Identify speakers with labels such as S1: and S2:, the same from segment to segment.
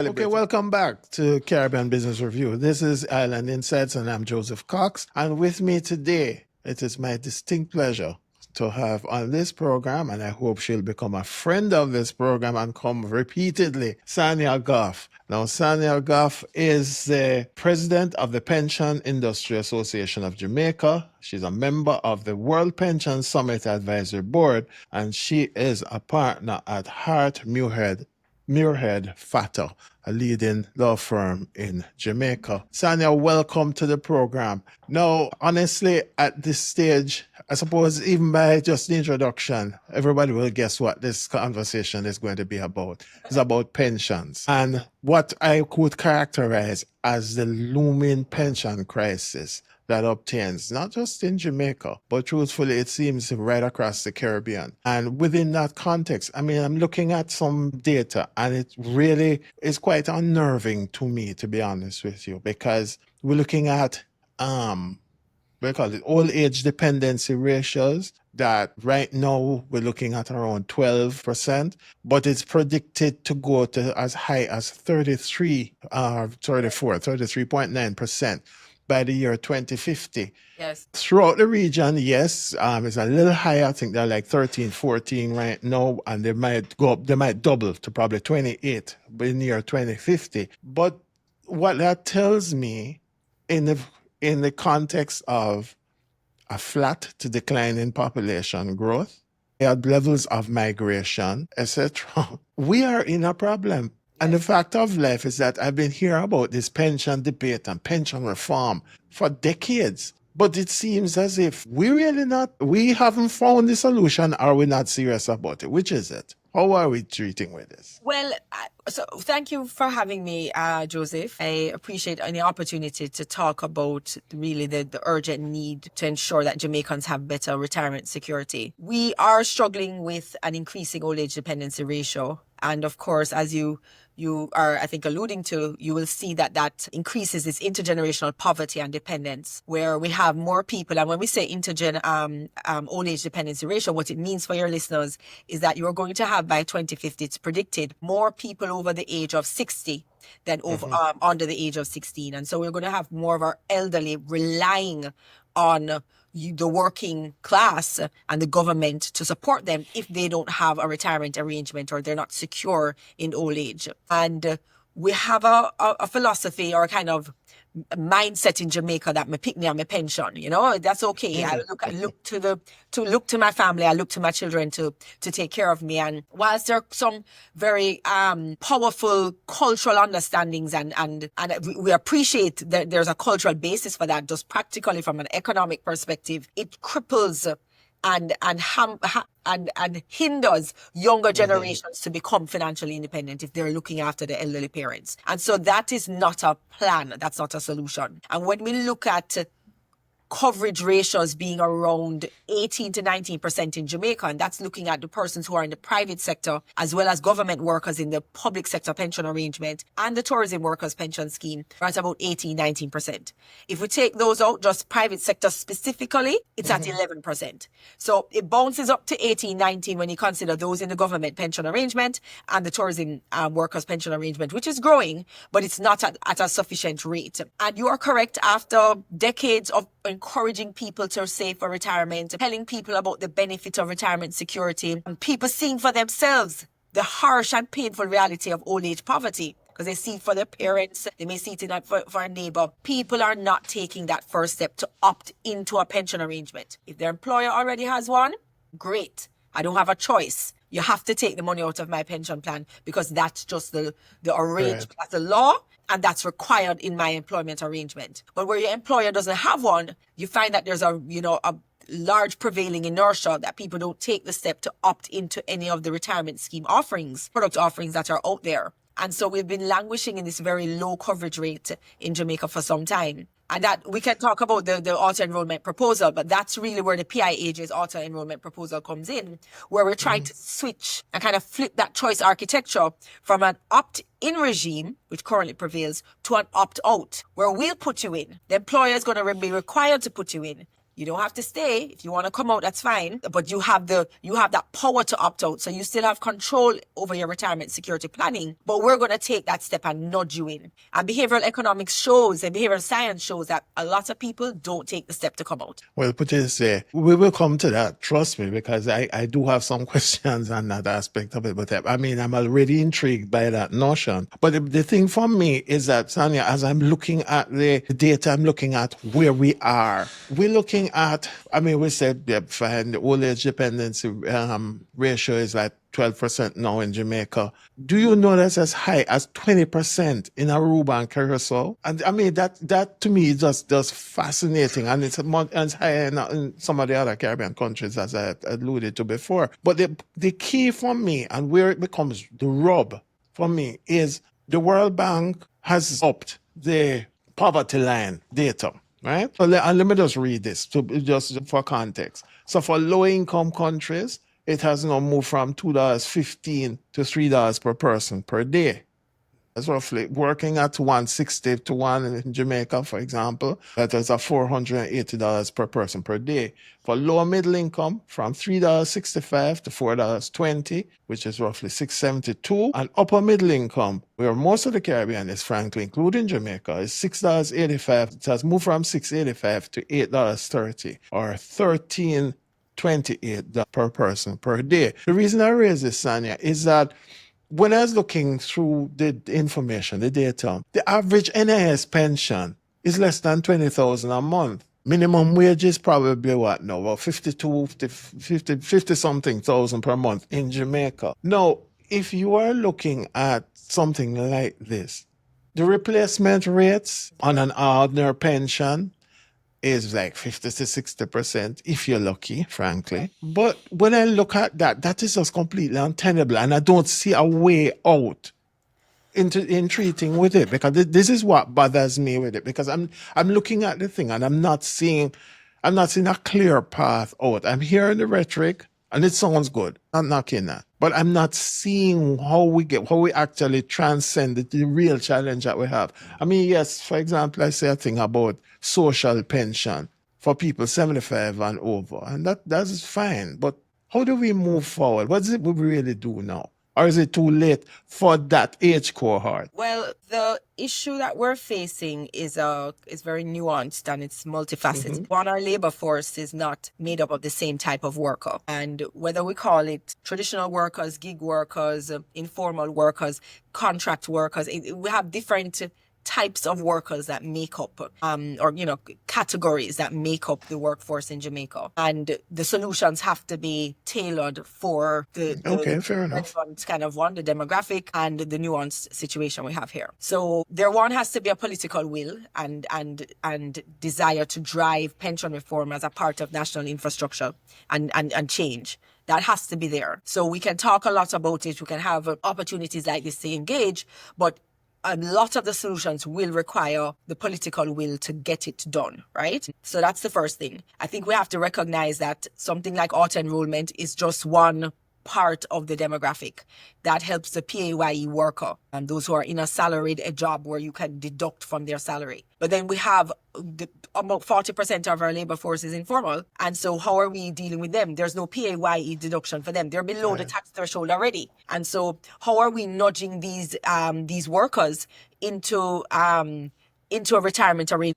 S1: Okay, welcome back to Caribbean Business Review. This is Island Insights, and I'm Joseph Cox. And with me today, it is my distinct pleasure to have on this program, and I hope she'll become a friend of this program and come repeatedly, Sanya Goffe. Now, Sanya Goffe is the president of the Pension Industry Association of Jamaica. She's a member of the World Pension Summit Advisory Board, and she is a partner at Hart Muirhead Fatter, a leading law firm in Jamaica. Sanya, welcome to the program. Now, honestly, at this stage, I suppose even by just the introduction, everybody will guess what this conversation is going to be about. It's about pensions and what I could characterize as the looming pension crisis that obtains not just in Jamaica, but truthfully, it seems right across the Caribbean. And within that context, I mean, I'm looking at some data, and it really is quite unnerving to me, to be honest with you, because we're looking at we call it old age dependency ratios that right now we're looking at around 12%, but it's predicted to go to as high as 33.9% by the year 2050.
S2: Yes.
S1: Throughout the region, yes, it's a little higher. I think they're like 13, 14 right now, and they might go up, they might double to probably 28 in the year 2050. But what that tells me in the context of a flat to declining population growth, at levels of migration, etc., we are in a problem. And the fact of life is that I've been hearing about this pension debate and pension reform for decades. But it seems as if we haven't found the solution, or we're not serious about it. Which is it? How are we treating with this?
S2: Well, so thank you for having me, Joseph. I appreciate any opportunity to talk about really the urgent need to ensure that Jamaicans have better retirement security. We are struggling with an increasing old age dependency ratio. And of course, as you are, I think, alluding to, you will see that increases this intergenerational poverty and dependence, where we have more people. And when we say old age dependency ratio, what it means for your listeners is that you're going to have by 2050, it's predicted, more people over the age of 60 than under the age of 16. And so we're going to have more of our elderly relying on the working class and the government to support them if they don't have a retirement arrangement or they're not secure in old age. And we have a philosophy or a kind of mindset in Jamaica that me pick me on my pension, that's okay. I look to my family, I look to my children to take care of me. And whilst there are some very powerful cultural understandings and we appreciate that there's a cultural basis for that, just practically from an economic perspective, it cripples and hinders younger generations to become financially independent if they're looking after the elderly parents. And so that is not a plan. That's not a solution. And when we look at coverage ratios being around 18 to 19% in Jamaica, and that's looking at the persons who are in the private sector as well as government workers in the public sector pension arrangement and the tourism workers pension scheme, we're at about 18, 19%. If we take those out, just private sector specifically, it's at 11%. So it bounces up to 18, 19 when you consider those in the government pension arrangement and the tourism workers pension arrangement, which is growing, but it's not at a sufficient rate. And you are correct, after decades of encouraging people to save for retirement, telling people about the benefit of retirement security, and people seeing for themselves the harsh and painful reality of old age poverty, because they see it for their parents, they may see it for a neighbor. People are not taking that first step to opt into a pension arrangement. If their employer already has one, great. I don't have a choice. You have to take the money out of my pension plan because that's just the arrangement, that's the law, and that's required in my employment arrangement. But where your employer doesn't have one, you find that there's a large prevailing inertia that people don't take the step to opt into any of the retirement scheme product offerings that are out there. And so we've been languishing in this very low coverage rate in Jamaica for some time. And that we can talk about the auto-enrollment proposal, but that's really where the PIAJ's auto-enrollment proposal comes in, where we're trying to switch and kind of flip that choice architecture from an opt-in regime, which currently prevails, to an opt-out, where we'll put you in. The employer is going to be required to put you in. You don't have to stay. If you want to come out, that's fine. But you have that power to opt out. So you still have control over your retirement security planning. But we're going to take that step and nudge you in. And behavioral economics shows and behavioral science shows that a lot of people don't take the step to come out.
S1: Well, put it this way, we will come to that, trust me, because I do have some questions on that aspect of it. But I mean, I'm already intrigued by that notion. But the thing for me is that, Sanya, as I'm looking at the data, I'm looking at where we are. We're looking at, I mean, we said, yeah, fine, the old age dependency ratio is like 12% now in Jamaica. Do you know that's as high as 20% in Aruba and Curacao? And I mean, that to me is just fascinating. And it's higher in some of the other Caribbean countries, as I alluded to before. But the key for me, and where it becomes the rub for me, is the World Bank has upped the poverty line data. Right? So let me just read this just for context. So for low income countries, it has now moved from $2.15 to $3 per person per day. That's roughly working at 160 to 1 in Jamaica, for example. That is $480 per person per day. For lower middle income, from $3.65 to $4.20, which is roughly $6.72. And upper middle income, where most of the Caribbean is, frankly, including Jamaica, is $6.85. It has moved from $6.85 to $8.30, or 13.28 per person per day. The reason I raise this, Sanya, is that when I was looking through the information, the data, the average NIS pension is less than $20,000 a month. Minimum wage is probably what now? Well, 50 something thousand per month in Jamaica. Now, if you are looking at something like this, the replacement rates on an ordinary pension is like 50 to 60% if you're lucky, frankly. But when I look at that, that is just completely untenable, and I don't see a way out in treating with it, because this is what bothers me with it, because I'm looking at the thing and I'm not seeing a clear path out. I'm hearing the rhetoric and it sounds good. I'm not knocking that. But I'm not seeing how we actually transcend the real challenge that we have. I mean, yes, for example, I say a thing about social pension for people 75 and over, and that's fine. But how do we move forward? What is it we really do now? Or is it too late for that age cohort?
S2: Well, the issue that we're facing is very nuanced and it's multifaceted. One, our labor force is not made up of the same type of worker. And whether we call it traditional workers, gig workers, informal workers, contract workers, we have different types of workers that make up categories that make up the workforce in Jamaica, and the solutions have to be tailored for the
S1: fair enough.
S2: kind of the demographic and the nuanced situation we have here. So there has to be a political will and desire to drive pension reform as a part of national infrastructure and change. That has to be there. So we can talk a lot about it. We can have opportunities like this to engage, but a lot of the solutions will require the political will to get it done, right? So that's the first thing. I think we have to recognize that something like auto-enrollment is just one part of the demographic that helps the PAYE worker and those who are in a salaried job where you can deduct from their salary. But then we have about 40% of our labor force is informal. And so how are we dealing with them? There's no PAYE deduction for them. They're below the tax threshold already. And so how are we nudging these workers into a retirement arrangement?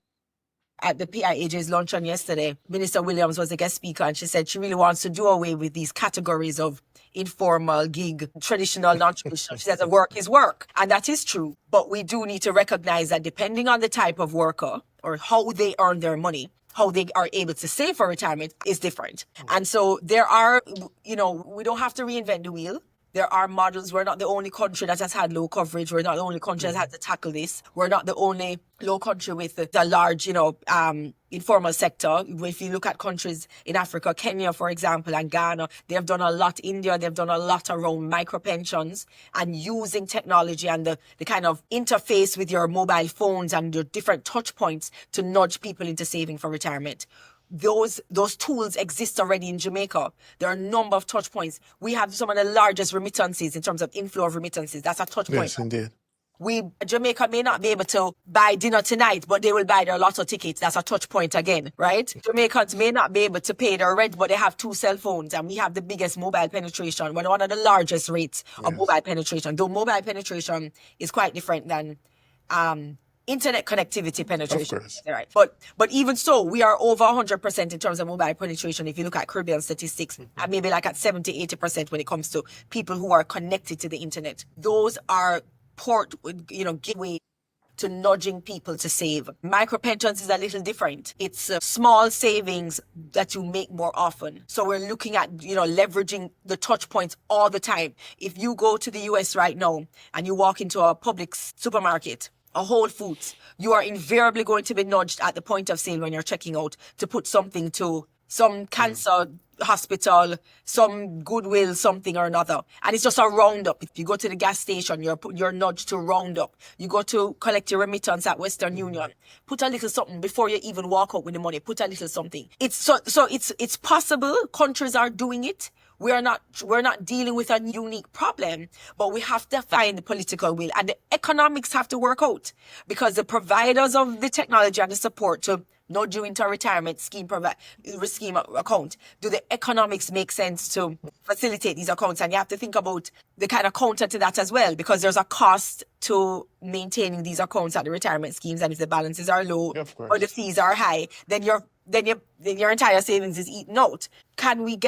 S2: At the PIAJ's luncheon yesterday, Minister Williams was a guest speaker, and she said she really wants to do away with these categories of informal, gig, traditional, non-traditional. She says that work is work. And that is true. But we do need to recognize that depending on the type of worker or how they earn their money, how they are able to save for retirement is different. And so there are, we don't have to reinvent the wheel. There are models. We're not the only country that has had low coverage. We're not the only country that has to tackle this. We're not the only low country with the large, informal sector. If you look at countries in Africa, Kenya, for example, and Ghana, they've done a lot. India, they've done a lot around micro pensions and using technology and the kind of interface with your mobile phones and your different touch points to nudge people into saving for retirement. Those tools exist already in Jamaica. There are a number of touch points. We have some of the largest remittances in terms of inflow of remittances. That's a touch point.
S1: Yes, indeed.
S2: Jamaica may not be able to buy dinner tonight, but they will buy their lotto tickets. That's a touch point again, right? Jamaicans may not be able to pay their rent, but they have 2 cell phones, and we have the biggest mobile penetration, one of the largest rates of mobile penetration. Though mobile penetration is quite different than internet connectivity penetration.
S1: Of course.
S2: Right. But even so, we are over 100% in terms of mobile penetration if you look at Caribbean statistics, and maybe like at 70-80% when it comes to people who are connected to the internet. Those are gateway to nudging people to save. Micro pensions is a little different. It's small savings that you make more often. So we're looking at, leveraging the touch points all the time. If you go to the US right now and you walk into a public supermarket, a Whole Foods, you are invariably going to be nudged at the point of sale when you're checking out to put something to some cancer hospital, some Goodwill, something or another. And it's just a roundup. If you go to the gas station, you're nudged to round up. You go to collect your remittance at Western Union, put a little something before you even walk out with the money. Put a little something. It's possible. Countries are doing it. We're not dealing with a unique problem, but we have to find the political will, and the economics have to work out, because the providers of the technology and the support to nudge you into a retirement scheme account, do the economics make sense to facilitate these accounts? And you have to think about the kind of counter to that as well, because there's a cost to maintaining these accounts at the retirement schemes, and if the balances are low or the fees are high, then your entire savings is eaten out. Can we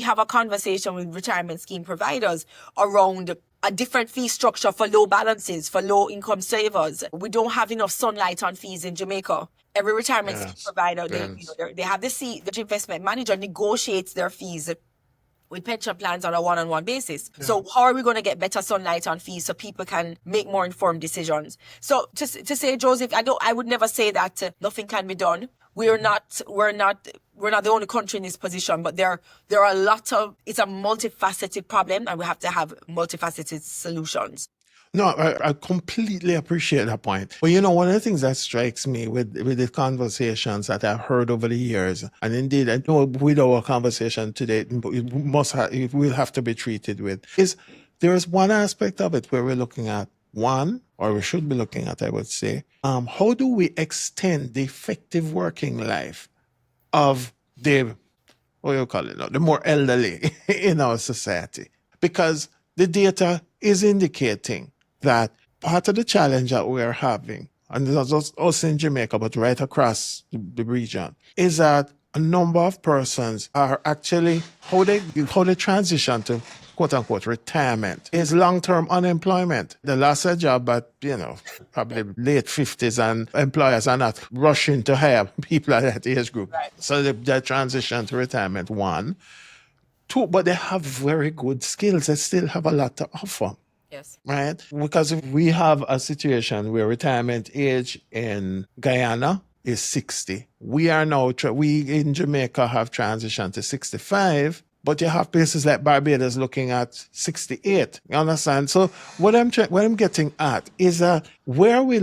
S2: have a conversation with retirement scheme providers around a different fee structure for low balances, for low income savers? We don't have enough sunlight on fees in Jamaica. Every retirement scheme provider, they have the investment manager negotiates their fees with pension plans on a one-on-one basis. Yeah. So how are we going to get better sunlight on fees so people can make more informed decisions? So to say, Joseph, I would never say that nothing can be done. We're not the only country in this position, but there are it's a multifaceted problem, and we have to have multifaceted solutions.
S1: No, I completely appreciate that point. But one of the things that strikes me with the conversations that I've heard over the years, and indeed I know with our conversation today, we'll have to be treated with, is there is one aspect of it where we're looking at we should be looking at, I would say, how do we extend the effective working life of the more elderly in our society? Because the data is indicating that part of the challenge that we are having, and not just us in Jamaica, but right across the region, is that a number of persons are actually, how they transition to quote unquote retirement is long-term unemployment. They lost a job at, probably late 50s, and employers are not rushing to hire people at that age group.
S2: Right.
S1: So they transition to retirement, 1. 2, but they have very good skills. They still have a lot to offer.
S2: Yes.
S1: Right? Because if we have a situation where retirement age in Guyana is 60, we in Jamaica have transitioned to 65, but you have places like Barbados looking at 68. You understand? So what I'm getting at is that when are we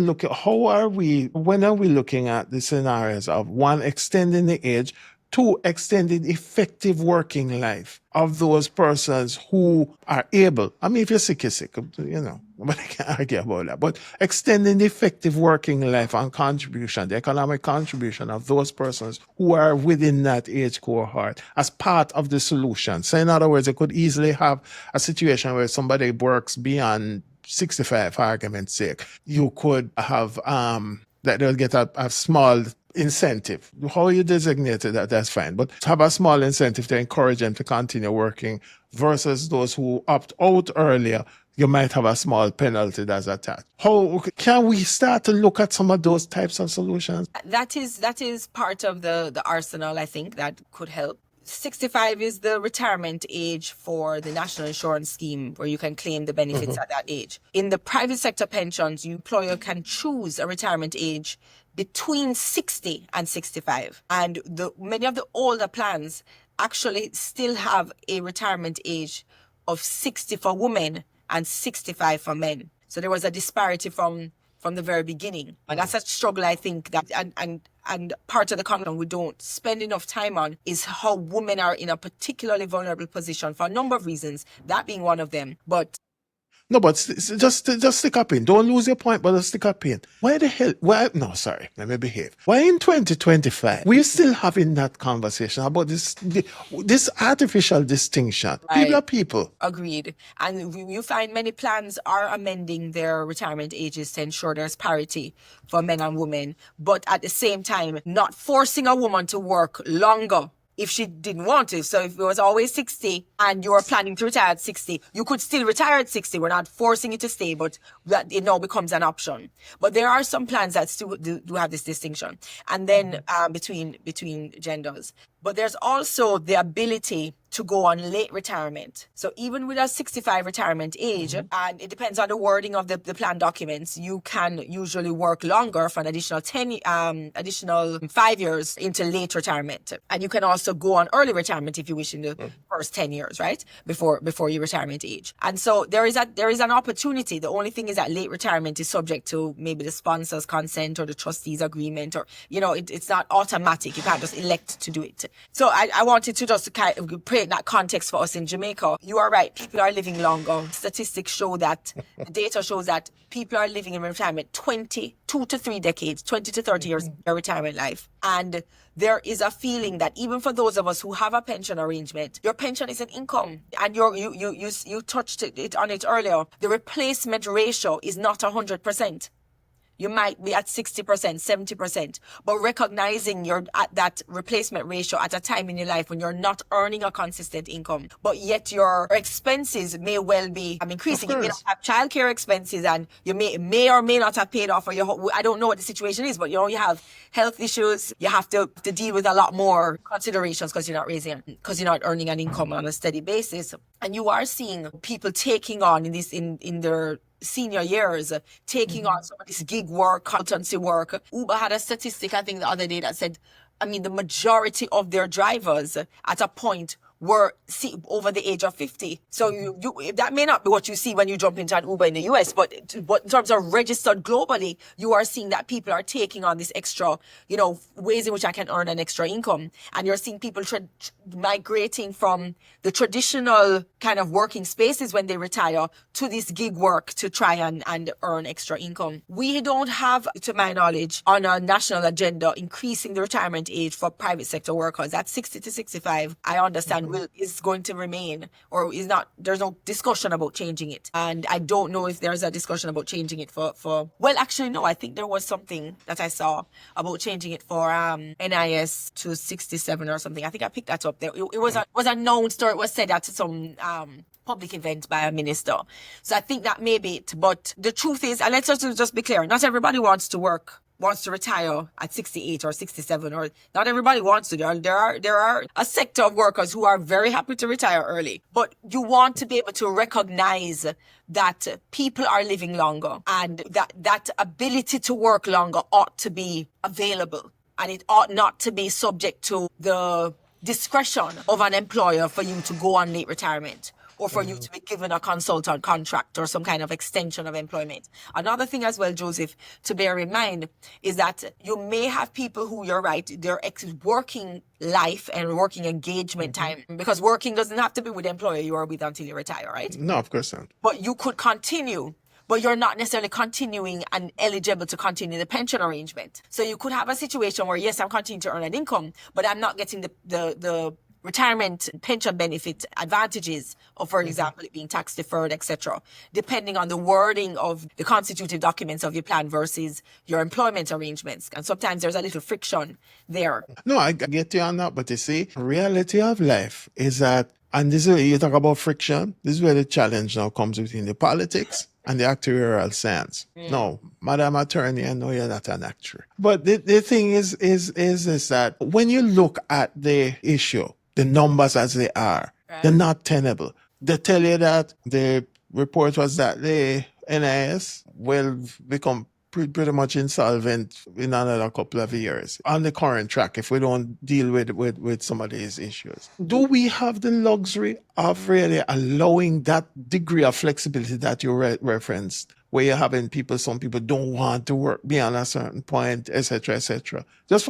S1: looking at the scenarios of 1, extending the age, 2, extending effective working life of those persons who are able. I mean, if you're sick, you're sick. Nobody can argue about that. But extending the effective working life and contribution, the economic contribution of those persons who are within that age cohort as part of the solution. So in other words, you could easily have a situation where somebody works beyond 65, for argument's sake. You could have that they'll get a small incentive. How you designated that's fine. But have a small incentive to encourage them to continue working, versus those who opt out earlier, you might have a small penalty that's attached. How can we start to look at some of those types of solutions?
S2: That is part of the arsenal, I think, that could help. 65 is the retirement age for the National Insurance Scheme, where you can claim the benefits at that age. In the private sector pensions, your employer can choose a retirement age between 60 and 65. And many of the older plans actually still have a retirement age of 60 for women and 65 for men. So there was a disparity from the very beginning. And that's a struggle, I think, that and part of the content we don't spend enough time on is how women are in a particularly vulnerable position for a number of reasons, that being one of them. But
S1: No, but just stick up in. Don't lose your point, but just stick up in. Why the hell? Why? No, sorry. Let me behave. Why in 2025 we're still having that conversation about this artificial distinction? People are
S2: Right.
S1: people.
S2: Agreed. And you find many plans are amending their retirement ages to ensure there's parity for men and women, but at the same time, not forcing a woman to work longer if she didn't want to. So if it was always 60 and you were planning to retire at 60, you could still retire at 60. We're not forcing you to stay, but that it now becomes an option. But there are some plans that still do have this distinction. And then between genders. But there's also the ability to go on late retirement. So even with a 65 retirement age, and it depends on the wording of the plan documents, you can usually work longer for an additional 5 years into late retirement. And you can also go on early retirement if you wish in the first 10 years, right? Before your retirement age. And so there is an opportunity. The only thing is that late retirement is subject to maybe the sponsor's consent or the trustee's agreement, or, it's not automatic. You can't just elect to do it. So I wanted to just kind of create that context for us in Jamaica. You are right. People are living longer. Statistics show that, the data shows that people are living in retirement 2 to 3 decades, 20 to 30 years in their retirement life. And there is a feeling that even for those of us who have a pension arrangement, your pension is an income. And you touched it on it earlier. The replacement ratio is not 100%. You might be at 60%, 70%, but recognizing you're at that replacement ratio at a time in your life when you're not earning a consistent income, but yet your expenses may well be increasing. You may not have childcare expenses, and you may or may not have paid off, or I don't know what the situation is, but you have health issues. You have to deal with a lot more considerations because you're not earning an income on a steady basis. And you are seeing people taking on in their senior years, taking on some of this gig work, consultancy work. Uber had a statistic, I think, the other day that said, the majority of their drivers at a point were over the age of 50. So that may not be what you see when you jump into an Uber in the US, but in terms of registered globally, you are seeing that people are taking on this extra, ways in which I can earn an extra income. And you're seeing people migrating from the traditional kind of working spaces when they retire to this gig work to try and earn extra income. We don't have, to my knowledge, on a national agenda, increasing the retirement age for private sector workers. That's 60 to 65. I understand is going to remain, or is not. There's no discussion about changing it. And I don't know if there's a discussion about changing it for well, actually, no, I think there was something that I saw about changing it for NIS to 67 or something. I think I picked that up there. It was announced, or it was said at some public event by a minister. So I think that may be it. But the truth is, and let's just be clear, not everybody wants to retire at 68 or 67, or not everybody wants to. There are a sector of workers who are very happy to retire early, but you want to be able to recognize that people are living longer, and that ability to work longer ought to be available, and it ought not to be subject to the discretion of an employer for you to go on late retirement, or for you to be given a consultant contract or some kind of extension of employment. Another thing as well, Joseph, to bear in mind is that you may have people who, you're right, their working life and working engagement time, because working doesn't have to be with the employer you are with until you retire, right?
S1: No, of course not.
S2: But you could continue, but you're not necessarily continuing and eligible to continue the pension arrangement. So you could have a situation where, yes, I'm continuing to earn an income, but I'm not getting the retirement pension benefit advantages of, for example, it being tax deferred, etc., depending on the wording of the constitutive documents of your plan versus your employment arrangements. And sometimes there's a little friction there.
S1: No, I get you on that, but you see, reality of life is that, and this is where you talk about friction, this is where the challenge now comes between the politics and the actuarial science. No, Madam Attorney, I know you're not an actuary. But the thing is that when you look at the issue, the numbers as they are, they're not tenable. They tell you that the report was that the NIS will become pretty much insolvent in another couple of years on the current track if we don't deal with some of these issues. Do we have the luxury of really allowing that degree of flexibility that you referenced, where you're having some people don't want to work beyond a certain point, etc., etc.? Just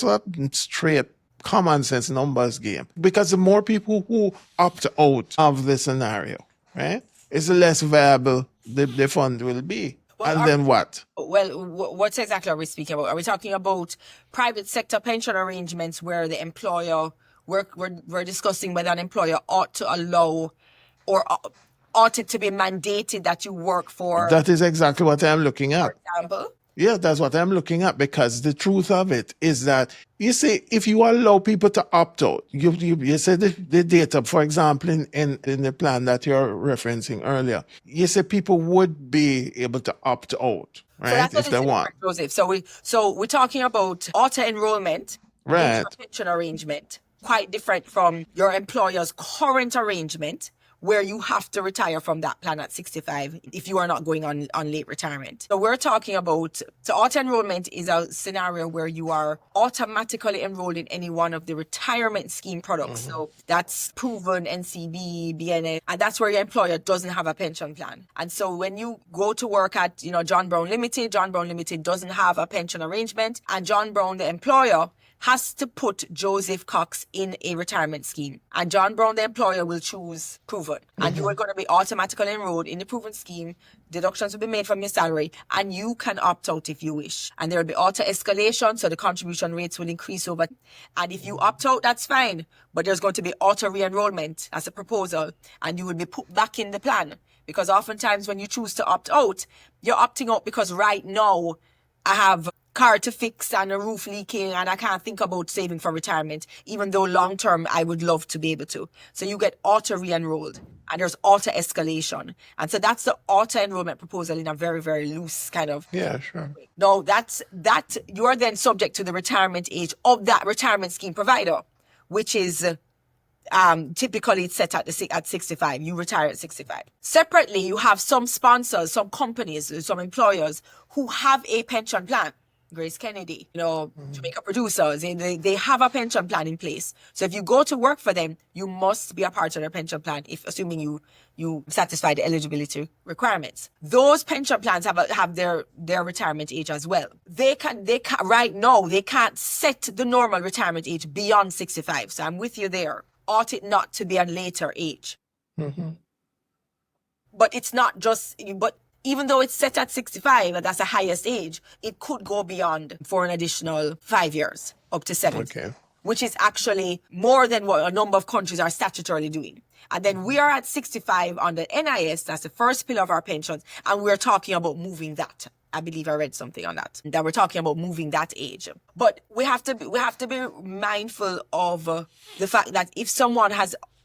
S1: a straight common sense numbers game, because the more people who opt out of the scenario, right, it's less viable the fund will be.
S2: Well,
S1: And then what?
S2: what exactly are we speaking about? Are we talking about private sector pension arrangements where the employer, we're discussing whether an employer ought to allow or ought it to be mandated that you work for,
S1: That is exactly what I'm looking
S2: for
S1: at.
S2: example?
S1: Yeah, that's what I'm looking at, because the truth of it is that, you see, if you allow people to opt out, you said the data, for example, in the plan that you're referencing earlier, you said people would be able to opt out,
S2: So
S1: right?
S2: that's a
S1: If they
S2: little
S1: want.
S2: different, Joseph. So we're talking about auto-enrollment into a
S1: Right.
S2: pension arrangement, quite different from your employer's current arrangement, where you have to retire from that plan at 65 if you are not going on late retirement. So we're talking about, so auto-enrollment is a scenario where you are automatically enrolled in any one of the retirement scheme products. So that's proven NCB, BNS, and that's where your employer doesn't have a pension plan. And so when you go to work at, John Brown Limited doesn't have a pension arrangement, and John Brown, the employer, has to put Joseph Cox in a retirement scheme. And John Brown, the employer, will choose proven. And you are going to be automatically enrolled in the proven scheme. Deductions will be made from your salary, and you can opt out if you wish. And there will be auto escalation, so the contribution rates will increase over. And if you opt out, that's fine. But there's going to be auto re-enrollment as a proposal, and you will be put back in the plan. Because oftentimes when you choose to opt out, you're opting out because right now I have car to fix and a roof leaking and I can't think about saving for retirement, even though long term I would love to be able to. So you get auto re-enrolled and there's auto escalation. And so that's the auto enrollment proposal in a very, very loose kind of.
S1: Yeah, sure.
S2: No, that you are then subject to the retirement age of that retirement scheme provider, which is typically it's set at 65. You retire at 65. Separately, you have some sponsors, some companies, some employers who have a pension plan. Grace Kennedy, Jamaica Producers, they have a pension plan in place. So if you go to work for them, you must be a part of their pension plan, if assuming you satisfy the eligibility requirements. Those pension plans have their retirement age as well. They can right now they can't set the normal retirement age beyond 65. So I'm with you there. Ought it not to be a later age? But it's not just, but even though it's set at 65, and that's the highest age, it could go beyond for an additional 5 years, up to 70, which is actually more than what a number of countries are statutorily doing. And then we are at 65 on the NIS, that's the first pillar of our pensions, and we're talking about moving that. I believe I read something on that we're talking about moving that age. But we have to be mindful of the fact that if someone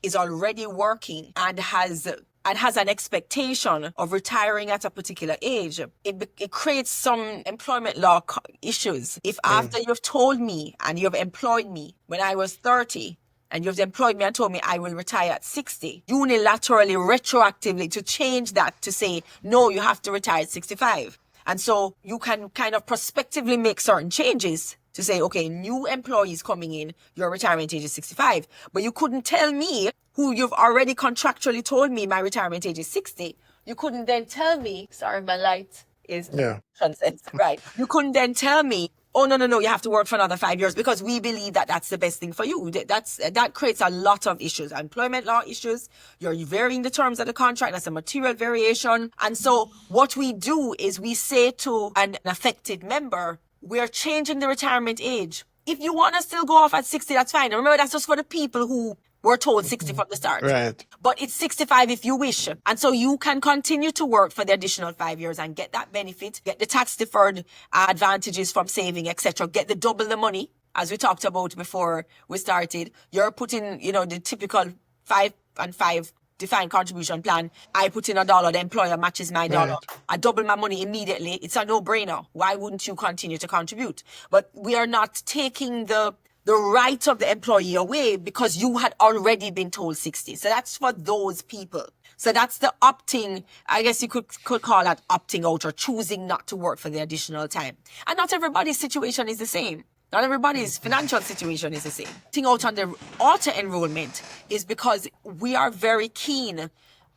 S2: is already working and has an expectation of retiring at a particular age, it creates some employment law issues. If after you've told me and you've employed me when I was 30, and you've employed me and told me I will retire at 60, unilaterally, retroactively, to change that to say, no, you have to retire at 65. And so you can kind of prospectively make certain changes to say, okay, new employees coming in, your retirement age is 65. But you couldn't tell me, who you've already contractually told me my retirement age is 60. You couldn't then tell me, sorry, my light is nonsense, right? You couldn't then tell me, oh, no, you have to work for another 5 years because we believe that that's the best thing for you. That creates a lot of issues, employment law issues. You're varying the terms of the contract. That's a material variation. And so what we do is we say to an affected member, we're changing the retirement age. If you want to still go off at 60, that's fine. And remember, that's just for the people who were told 60 from the start.
S1: Right.
S2: But it's 65 if you wish. And so you can continue to work for the additional 5 years and get that benefit, get the tax deferred advantages from saving, etc. Get the double the money, as we talked about before we started. You're putting, the typical 5 and 5 defined contribution plan. I put in $1, the employer matches my dollar.
S1: Right.
S2: I double my money immediately. It's a no-brainer. Why wouldn't you continue to contribute? But we are not taking the right of the employee away because you had already been told 60. So that's for those people. So that's the opting, I guess you could call that opting out or choosing not to work for the additional time. And not everybody's situation is the same. Not everybody's financial situation is the same. Opting out on the auto-enrollment is because we are very keen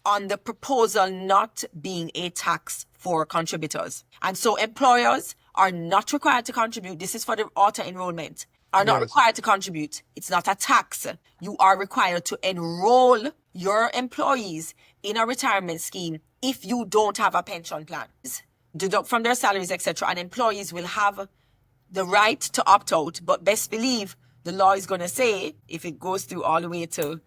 S2: on the proposal not being a tax for contributors. And so employers are not required to contribute. This is for the auto-enrollment. are not
S1: Yes.
S2: required to contribute. It's not a tax. You are required to enroll your employees in a retirement scheme if you don't have a pension plan. Deduct from their salaries, etc. And employees will have the right to opt out. But best believe the law is going to say, if it goes through all the way to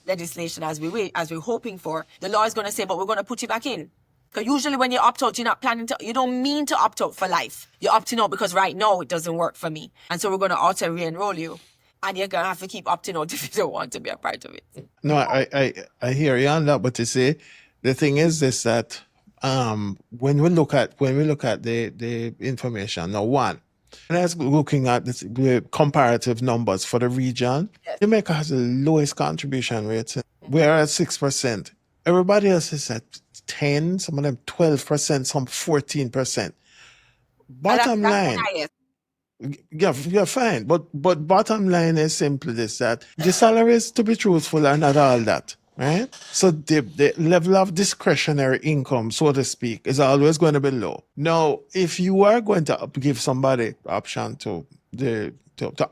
S2: legislation as we're hoping for, the law is going to say, but we're going to put you back in. Because usually when you opt out, you're not planning to, you don't mean to opt out for life. You're opting out because right now it doesn't work for me. And so we're going to auto re-enroll you. And you're going to have to keep opting out if you don't want to be a part of it.
S1: No, I hear you on that, but you see, the thing is this, that when we look at the information, now one, let's looking at the comparative numbers for the region.
S2: Yes.
S1: Jamaica has the lowest contribution rates. We're at 6%. Everybody else is at 10, some of them 12%, some 14%. Bottom line, you're fine. But bottom line is simply this, that the salaries, to be truthful, are not all that. Right? So the level of discretionary income, so to speak, is always going to be low. Now, if you are going to give somebody option to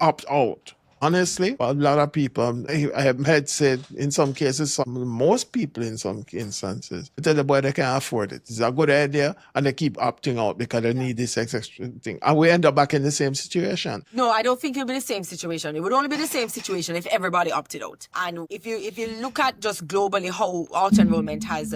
S1: opt out, honestly, a lot of people, I have heard said in some cases, most people in some instances, tell the boy they can't afford it. It's a good idea, and they keep opting out because they need this extra thing. And we end up back in the same situation.
S2: No, I don't think it'll be the same situation. It would only be the same situation if everybody opted out. And if you look at just globally how auto-enrollment has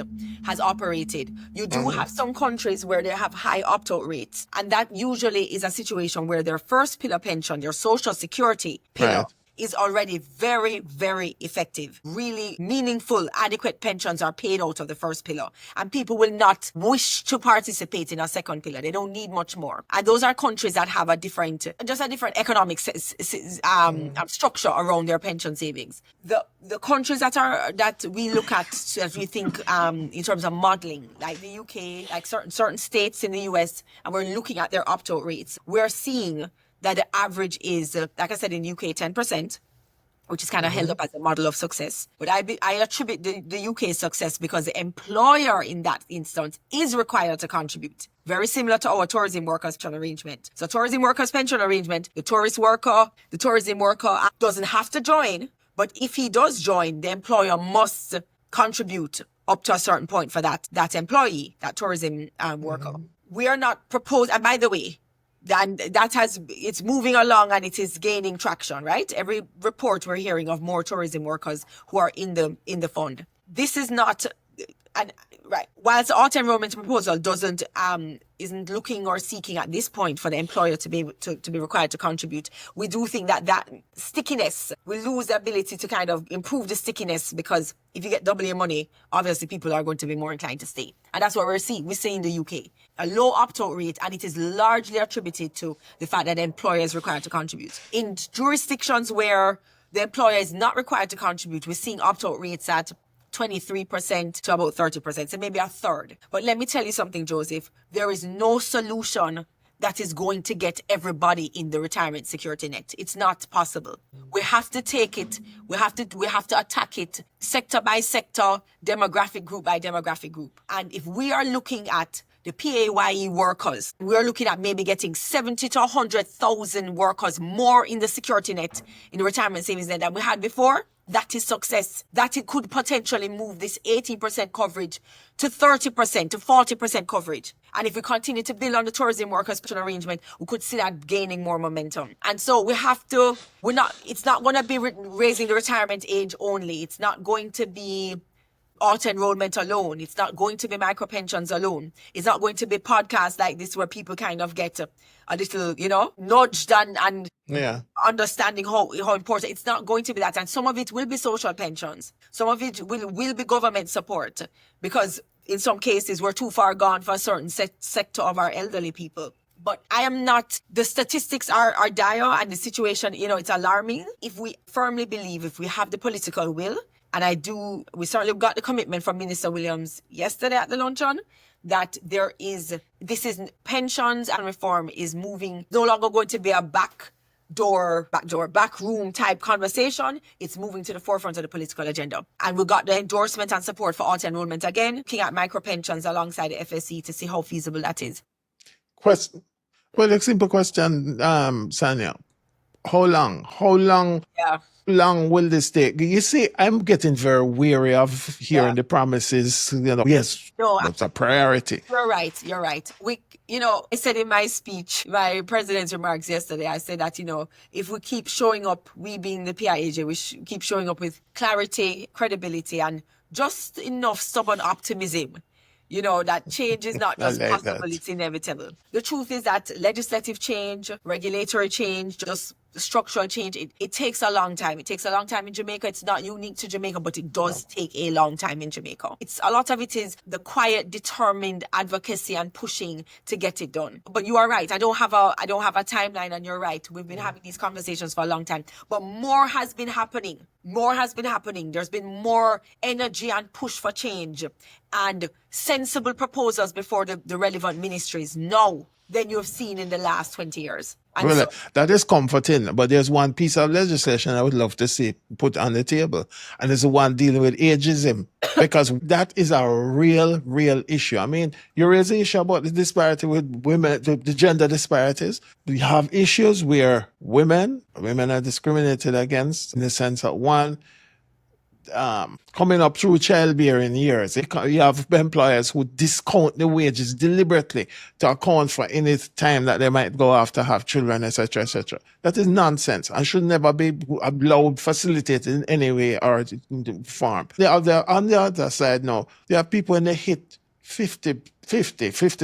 S2: operated, you do have some countries where they have high opt-out rates. And that usually is a situation where their first pillar pension, their social security pillar,
S1: Right.
S2: is already very, very effective. Really meaningful, adequate pensions are paid out of the first pillar. And people will not wish to participate in a second pillar. They don't need much more. And those are countries that have a different economic structure around their pension savings. The countries that we look at, as we think in terms of modeling, like the UK, like certain states in the US, and we're looking at their opt-out rates, we're seeing that the average is, like I said, in UK, 10%, which is kind of held up as a model of success. But I attribute the UK success because the employer in that instance is required to contribute. Very similar to our tourism workers pension arrangement. So tourism workers pension arrangement, the tourism worker doesn't have to join, but if he does join, the employer must contribute up to a certain point for that employee, that tourism worker. We are not proposed, and by the way, and it's moving along and it is gaining traction, right? Every report we're hearing of more tourism workers who are in the fund. This is not, and right, whilst the auto-enrollment proposal isn't looking or seeking at this point for the employer to be required to contribute, we do think that stickiness, we lose the ability to kind of improve the stickiness, because if you get double your money, obviously people are going to be more inclined to stay. And that's what we're seeing. We see in the UK a low opt-out rate, and it is largely attributed to the fact that the employer is required to contribute. In jurisdictions where the employer is not required to contribute, we're seeing opt-out rates at 23% to about 30%, so maybe a third. But let me tell you something, Joseph. There is no solution that is going to get everybody in the retirement security net. It's not possible. We have to take it. We have to attack it sector by sector, demographic group by demographic group. And if we are looking at the PAYE workers, we're looking at maybe getting 70 to 100,000 workers more in the security net, in the retirement savings net than we had before. That is success. That it could potentially move this 18% coverage to 30%, to 40% coverage. And if we continue to build on the tourism workers pension arrangement, we could see that gaining more momentum. And so it's not going to be raising the retirement age only. It's not going to be auto-enrollment alone. It's not going to be micro-pensions alone. It's not going to be podcasts like this where people kind of get a little, nudged and understanding how important. It's not going to be that. And some of it will be social pensions. Some of it will be government support, because in some cases we're too far gone for a certain sector of our elderly people. But the statistics are dire, and the situation, it's alarming. If we firmly believe, if we have the political will, and we certainly got the commitment from Minister Williams yesterday at the luncheon, that pensions and reform is moving, no longer going to be a back room type conversation. It's moving to the forefront of the political agenda. And we got the endorsement and support for auto-enrollment again, looking at micro pensions alongside the FSC to see how feasible that is.
S1: Well, a simple question, Sanya. How long? How long?
S2: Yeah.
S1: Long will this take? You see, I'm getting very weary of
S2: Yeah.
S1: hearing the promises. Yes,
S2: No,
S1: that's a priority.
S2: you're right. You're right. I said in my speech, my president's remarks yesterday, I said that, if we keep showing up, we being the PIAJ, keep showing up with clarity, credibility, and just enough stubborn optimism, that change is not
S1: I
S2: just
S1: like
S2: possible,
S1: that.
S2: it's inevitable. The truth is that legislative change, regulatory change, just structural change, it takes a long time. It takes a long time in Jamaica. It's not unique to Jamaica, but it does take a long time in Jamaica. A lot of it is the quiet, determined advocacy and pushing to get it done. But you are right. I don't have a timeline, and you're right. We've been having these conversations for a long time. But more has been happening. More has been happening. There's been more energy and push for change and sensible proposals before the relevant ministries now than you've seen in the last 20 years. And
S1: Well,
S2: so,
S1: that is comforting, but there's one piece of legislation I would love to see put on the table, and it's the one dealing with ageism, because that is a real issue. I mean, you raise the issue about the disparity with women, the gender disparities. We have issues where women are discriminated against in the sense that one, coming up through childbearing years, you have employers who discount the wages deliberately to account for any time that they might go after have children, etc., etc. That is nonsense and should never be allowed, facilitated in any way or form. On the other side, now, there are people when they hit 50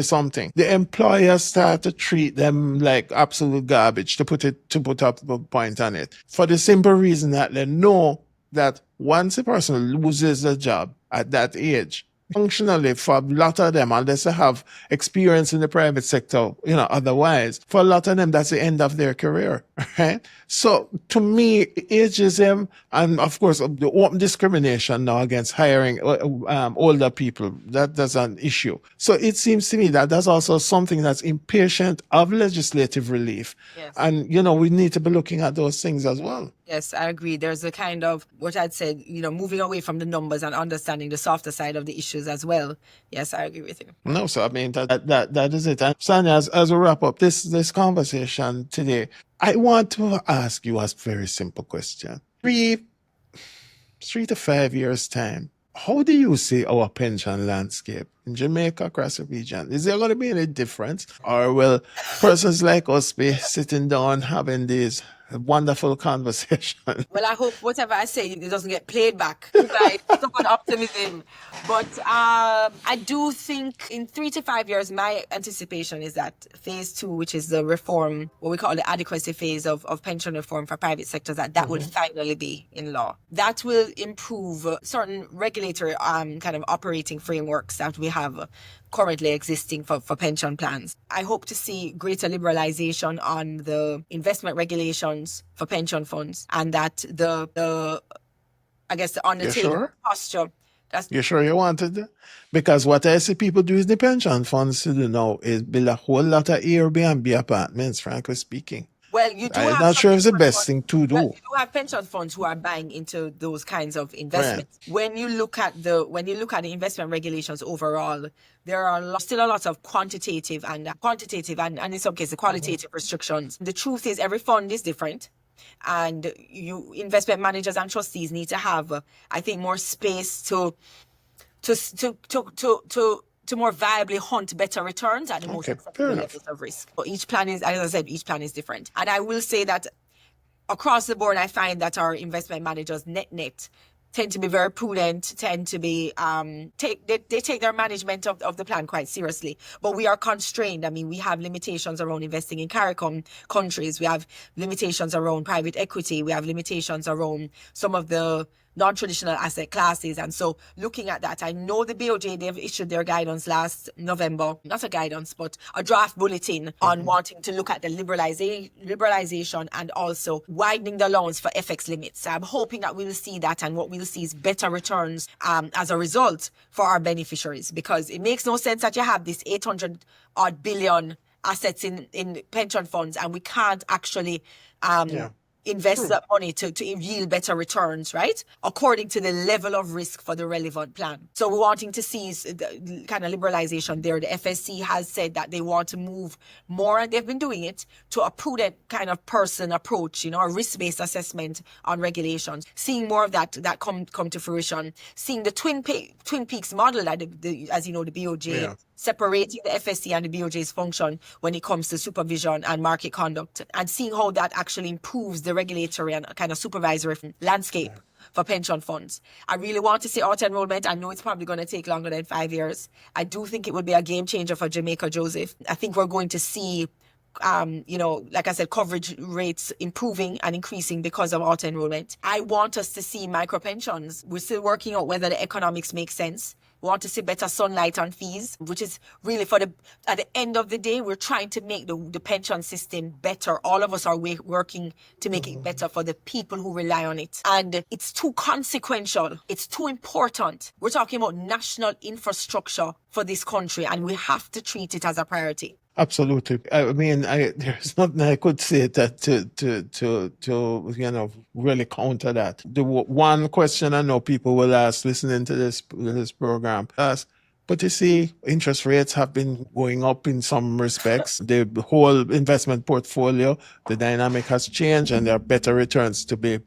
S1: something, the employers start to treat them like absolute garbage, to put up a point on it, for the simple reason that they know that once a person loses a job at that age, functionally, for a lot of them, unless they have experience in the private sector, otherwise, for a lot of them, that's the end of their career, right? So, to me, ageism and, of course, the open discrimination now against hiring older people, that's an issue. So, it seems to me that that's also something that's impatient of legislative relief.
S2: yes.
S1: And, we need to be looking at those things as well.
S2: Yes, I agree. There's a kind of what I'd said, moving away from the numbers and understanding the softer side of the issues as well. Yes, I agree with you.
S1: No, so I mean that is it. And Sanya, as we wrap up this conversation today, I want to ask you a very simple question. 3 to 5 years time, how do you see our pension landscape in Jamaica, across the region? Is there going to be any difference, or will persons like us be sitting down having these wonderful conversations?
S2: Well, I hope whatever I say, it doesn't get played back by stubborn optimism. But I do think in 3 to 5 years, my anticipation is that phase 2, which is the reform, what we call the adequacy phase of pension reform for private sectors, that will finally be in law. That will improve certain regulatory kind of operating frameworks that we have currently existing for pension plans. I hope to see greater liberalization on the investment regulations for pension funds, and that the on the
S1: You
S2: table
S1: sure?
S2: posture.
S1: You sure you wanted that? Because what I see people do is the pension funds to do now is build a whole lot of Airbnb apartments, frankly speaking.
S2: Well, you do
S1: I'm
S2: have
S1: not
S2: some
S1: sure it's the
S2: pension
S1: best
S2: funds.
S1: thing to
S2: Well,
S1: do.
S2: you do have pension funds who are buying into those kinds of investments. When you look at the investment regulations overall, there are still a lot of quantitative and in some cases qualitative restrictions. The truth is, every fund is different, and investment managers and trustees need to have, I think, more space to more viably hunt better returns at the most acceptable levels of risk. But each plan is, as I said, different. And I will say that across the board, I find that our investment managers net tend to be very prudent, tend to be they take their management of the plan quite seriously. But we are constrained. I mean, we have limitations around investing in CARICOM countries. We have limitations around private equity. We have limitations around some of the non-traditional asset classes. And so looking at that, I know the BOJ, they've issued their guidance last November, not a guidance, but a draft bulletin on wanting to look at the liberalization and also widening the allowance for FX limits. I'm hoping that we will see that, and what we'll see is better returns as a result for our beneficiaries, because it makes no sense that you have this 800 odd billion assets in pension funds and we can't actually invest that money to yield better returns, right? According to the level of risk for the relevant plan. So we're wanting to see the kind of liberalization there. The FSC has said that they want to move more, and they've been doing it, to a prudent kind of person approach, a risk-based assessment on regulations. Seeing more of that come to fruition. Seeing the Twin Peaks model that, as you know, the BOJ, separating the FSC and the BOJ's function when it comes to supervision and market conduct, and seeing how that actually improves the regulatory and kind of supervisory landscape for pension funds. I really want to see auto-enrollment. I know it's probably going to take longer than 5 years. I do think it would be a game changer for Jamaica, Joseph. I think we're going to see like I said, coverage rates improving and increasing because of auto-enrollment. I want us to see micro pensions. We're still working out whether the economics make sense. We want to see better sunlight on fees, which is really at the end of the day, we're trying to make the pension system better. All of us are working to make it better for the people who rely on it. And it's too consequential. It's too important. We're talking about national infrastructure for this country, and we have to treat it as a priority.
S1: Absolutely. I mean, there's nothing I could say that to really counter that. The one question I know people will ask listening to this program but you see, interest rates have been going up in some respects. The whole investment portfolio, the dynamic has changed, and there are better returns to be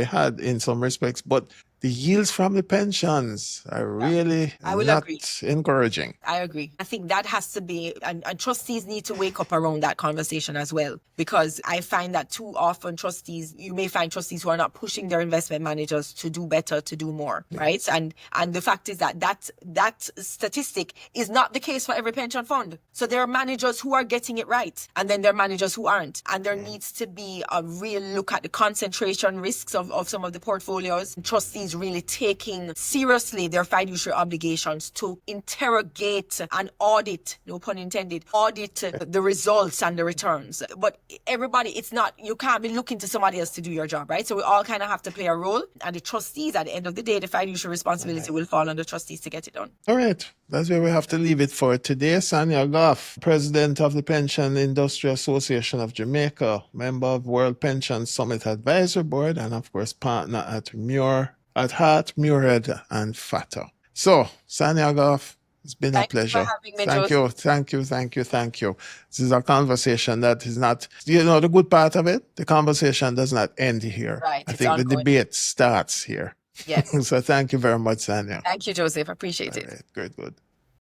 S1: had in some respects. But the yields from the pensions are really not encouraging.
S2: I agree. I think that has to be, and trustees need to wake up around that conversation as well, because I find that too often you may find trustees who are not pushing their investment managers to do better, to do more, right? And the fact is that statistic is not the case for every pension fund. So there are managers who are getting it right, and then there are managers who aren't. And there needs to be a real look at the concentration risks of some of the portfolios. Trustees really taking seriously their fiduciary obligations to interrogate and audit, no pun intended, the results and the returns. But everybody, you can't be looking to somebody else to do your job, right? So we all kind of have to play a role, and the trustees, at the end of the day, the fiduciary responsibility will fall on the trustees to get it done.
S1: All right. That's where we have to leave it for today. Sanya Goffe, President of the Pension Industry Association of Jamaica, member of World Pension Summit Advisory Board, and of course, partner at Hart, Muirhead, and Fatter. So, Sanya Goffe, it's been a pleasure. Thank you. This is a conversation that is not, the good part of it, the conversation does not end here.
S2: Right.
S1: I think the debate starts here.
S2: Yes.
S1: So thank you very much, Sanya.
S2: Thank you, Joseph. Appreciate it.
S1: All right. Good.